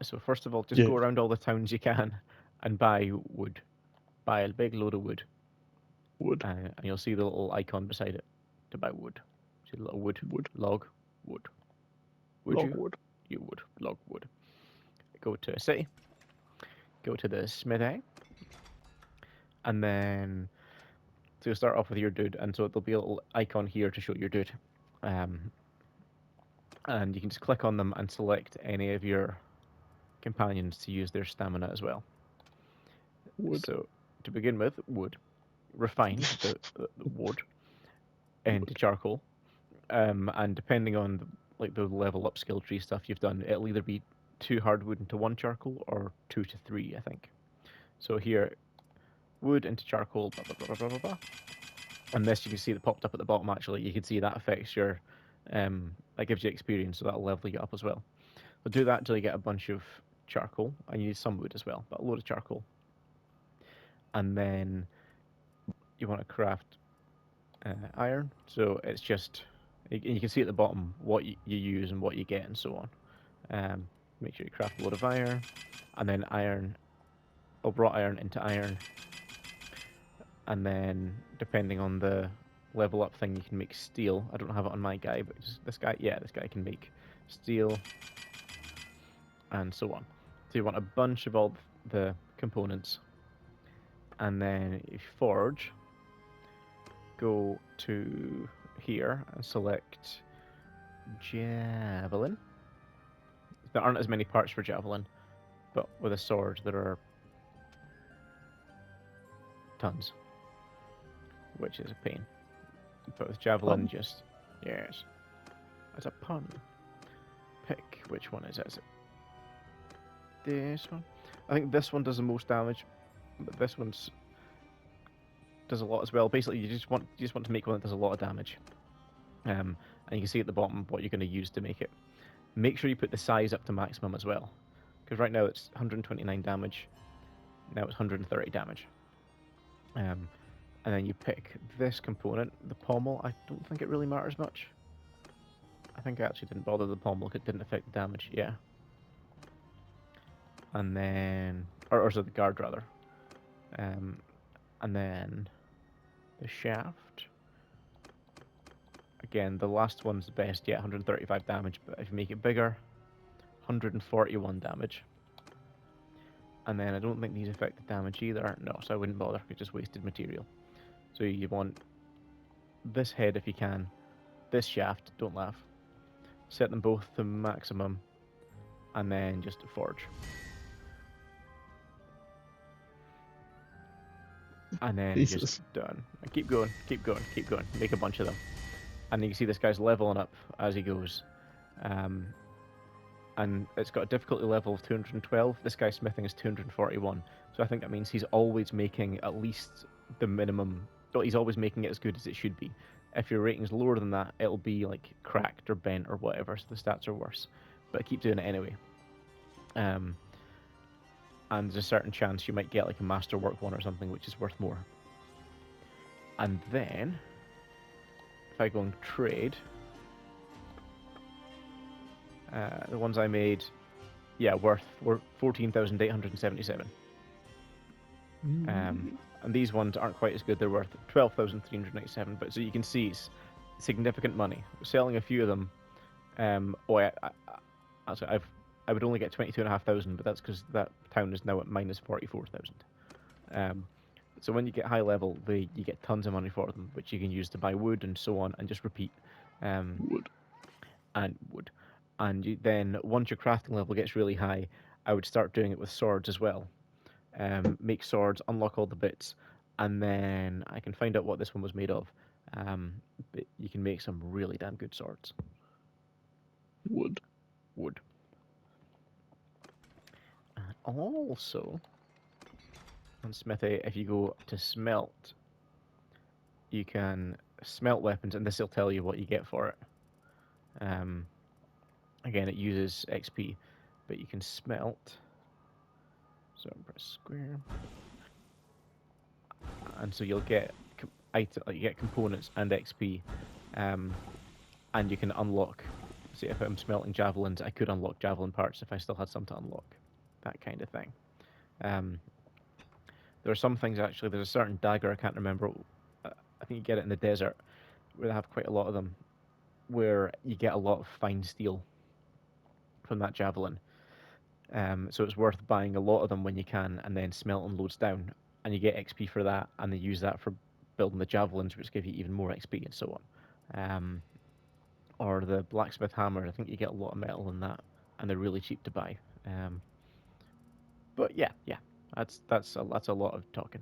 So first of all, just Yeah. go around all the towns you can and buy wood. Buy a big load of wood, Wood. and you'll see the little icon beside it to buy wood. See the little wood Wood. log, wood. Would you? Logwood. You would. Log wood. Go to a city. Go to the smithy, and then so you'll start off with your dude, and so there'll be a little icon here to show your dude, um, and you can just click on them and select any of your companions to use their stamina as well. Wood. So to begin with, wood, refine the wood into Wood. charcoal, and depending on like the level up skill tree stuff you've done, it'll either be two hardwood into one charcoal or two to three, I think. So here, wood into charcoal, blah blah blah blah blah blah. And this you can see that popped up at the bottom. Actually, you can see that affects your, that gives you experience, so that'll level you up as well. But do that until you get a bunch of charcoal, and you need some wood as well, but a load of charcoal. And then you want to craft iron. So it's just you can see at the bottom what you use and what you get and so on. Make sure you craft a load of iron, and then iron or brought iron into iron, and then depending on the level up thing, you can make steel. I don't have it on my guy, but this guy, yeah, this guy can make steel, and so on. So you want a bunch of all the components, and then if you forge, go to here and select javelin. There aren't as many parts for javelin, but with a sword there are tons, which is a pain. But with javelin, just yes, as a pun. Pick which one is it? Is it this one? I think this one does the most damage, but this one's does a lot as well. Basically, you just want to make one that does a lot of damage. And you can see at the bottom what you're going to use to make it. Make sure you put the size up to maximum as well, because right now it's 129 damage. Now it's 130 damage. And then you pick this component, the pommel. I don't think it really matters much. I think I actually didn't bother the pommel because it didn't affect the damage. Yeah. And then, or so the guard rather. And then the shaft. Again, the last one's the best. Yeah, 135 damage. But if you make it bigger, 141 damage. And then I don't think these affect the damage either. No, so I wouldn't bother. It just wasted material. So you want this head if you can. This shaft, don't laugh. Set them both to maximum. And then just forge. And then Jesus. just done. And keep going, keep going, keep going. Make a bunch of them. And you can see this guy's leveling up as he goes. And it's got a difficulty level of 212. This guy's smithing is 241. So I think that means he's always making at least the minimum. Well, he's always making it as good as it should be. If your rating's lower than that, it'll be like cracked or bent or whatever, so the stats are worse. But I keep doing it anyway. And there's a certain chance you might get like a masterwork one or something, which is worth more. And then, if I go and trade, the ones I made, yeah, worth 14,877. And these ones aren't quite as good. They're worth 12,397. But so you can see it's significant money. Selling a few of them. Actually, I would only get 22,500, but that's because that town is now at minus 44,000. So when you get high level, you get tons of money for them, which you can use to buy wood and so on, and just repeat. Wood. And wood. And then once your crafting level gets really high, I would start doing it with swords as well. Make swords, unlock all the bits, and then I can find out what this one was made of. But you can make some really damn good swords. Wood. Wood. And also, on Smithy, if you go to smelt, you can smelt weapons, and this will tell you what you get for it. Again, it uses XP, but you can smelt. So press square, and so you'll get you get components and XP, and you can unlock say if I'm smelting javelins, I could unlock javelin parts if I still had some to unlock, that kind of thing. Um, there are some things actually. There's a certain dagger I can't remember. I think you get it in the desert where they have quite a lot of them, where you get a lot of fine steel from that javelin. So it's worth buying a lot of them when you can, and then smelting loads down, and you get XP for that, and they use that for building the javelins, which give you even more XP and so on. Or the blacksmith hammer, I think you get a lot of metal in that, and they're really cheap to buy. But yeah, that's a lot of talking.